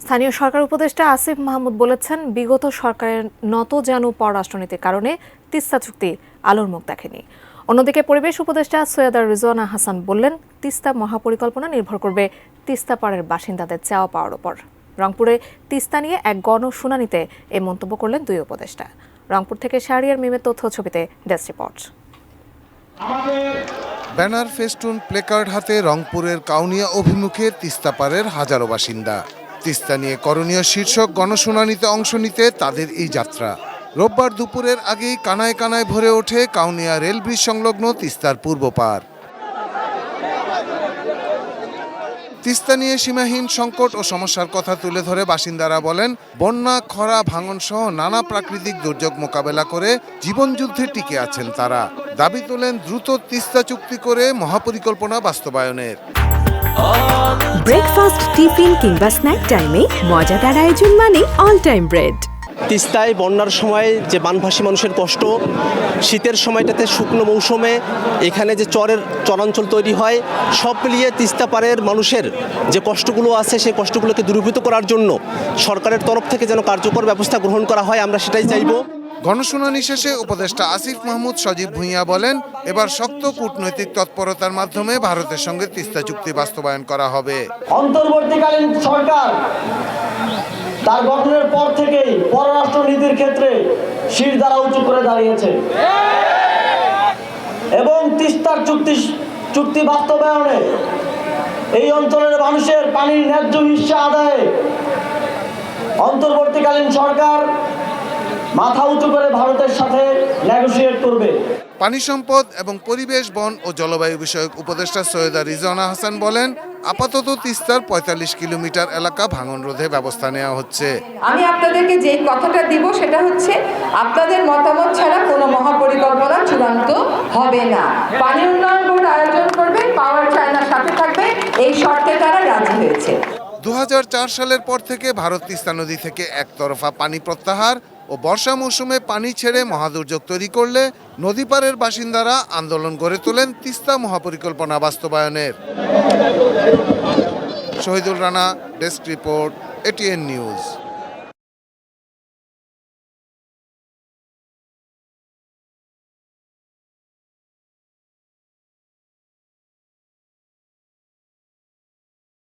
স্থানীয় সরকার উপদেষ্টা আসিফ মাহমুদ বলেছেন, বিগত সরকারের নতজানু পররাষ্ট্রনীতির কারণে তিস্তা চুক্তি আলোর মুখ দেখেনি। অন্যদিকে পরিবেশ উপদেষ্টা সৈয়দা রিজওয়ানা হাসান বললেন, তিস্তা মহাপরিকল্পনা নির্ভর করবে তিস্তা পাড়ের বাসিন্দাদের চাওয়া পাওয়ার ওপর। রংপুরে তিস্তা নিয়ে এক গণশুনানিতে এই মন্তব্য করলেন দুই উপদেষ্টা। রংপুর থেকে শাহরিয়ার মিমের তথ্য ছবিতে desk report. Banner, festoon, placard হাতে রংপুরের কাউনিয়া অভিমুখে তিস্তা পাড়ের হাজারো বাসিন্দা। তিস্তা নিয়ে করণীয় শীর্ষক গণশুনানিতে অংশ নিতে তাদের এই যাত্রা। রোববার দুপুরের আগেই কানায় কানায় ভরে ওঠে কাউনিয়া রেল ব্রিজ সংলগ্ন তিস্তার পূর্ব পাড়। তিস্তা নিয়ে সীমাহীন সংকট ও সমস্যার কথা তুলে ধরে বাসিন্দারা বলেন, বন্যা, খরা, ভাঙন সহ নানা প্রাকৃতিক দুর্যোগ মোকাবেলা করে জীবনযুদ্ধে টিকে আছেন তারা। দাবি তোলেন দ্রুত তিস্তা চুক্তি করে মহাপরিকল্পনা বাস্তবায়নের। ব্রেকফাস্ট, টিফিন কিংবা স্ন্যাক টাইমে মজাদার আয়োজন মানে অল টাইম ব্রেড। তিস্তায় বন্যার সময় যে বানভাসী মানুষের কষ্ট, শীতের সময়টাতে শুকনো মৌসুমে এখানে যে চরাঞ্চল তৈরি হয়, সব মিলিয়ে তিস্তা পাড়ের মানুষের যে কষ্টগুলো আছে সেই কষ্টগুলোকে দূরীভূত করার জন্য সরকারের তরফ থেকে যেন কার্যকর ব্যবস্থা গ্রহণ করা হয়, আমরা সেটাই চাইব। গণশুনানি শেষে উপদেষ্টা আসিফ মাহমুদ সজীব ভুঁইয়া বলেন, এবার শক্ত কূটনৈতিক তৎপরতার মাধ্যমে ভারতের সঙ্গে তিস্তা চুক্তি বাস্তবায়ন করা হবে। অন্তর্বর্তীকালীন সরকার তার গঠনের পর থেকেই পররাষ্ট্র নীতির ক্ষেত্রে শিরদাঁড়া উঁচু করে দাঁড়িয়েছে এবং তিস্তার চুক্তি বাস্তবায়নে এই অঞ্চলের মানুষের পানির ন্যায্য হিস্সা আদায়ে অন্তর্বর্তীকালীন সরকার মাথা উঁচু করে ভারতের সাথে নেগোশিয়েট করবে। পানি সম্পদ এবং পরিবেশ, বন ও জলবায়ু বিষয়ক উপদেষ্টা সৈয়দা রিজওয়ানা হাসান বলেন, আপাতত তিস্তার ৪৫ কিলোমিটার এলাকা ভাঙন রোধে ব্যবস্থা নেওয়া হচ্ছে। আমি আপনাদেরকে যে কথাটা দিব সেটা হচ্ছে, আপনাদের মতামত ছাড়া কোনো মহাপরিকল্পনা চূড়ান্ত হবে না। পানি উন্নয়ন বোর্ড আয়োজন করবে, পাওয়ার চায়নার সাথে থাকবে, এই শর্তে তারা রাজি হয়েছে। ২০০৪ সালের পর থেকে ভারত তিস্তা নদী থেকে একতরফা পানি প্রত্যাহার ও বর্ষা মৌসুমে পানি ছেড়ে মহাদুর্যোগ তৈরি করলে নদী পাড়ের বাসিন্দারা আন্দোলন গড়ে তোলেন তিস্তা মহাপরিকল্পনা বাস্তবায়নের। Shahidul Rana, desk report, ATN news.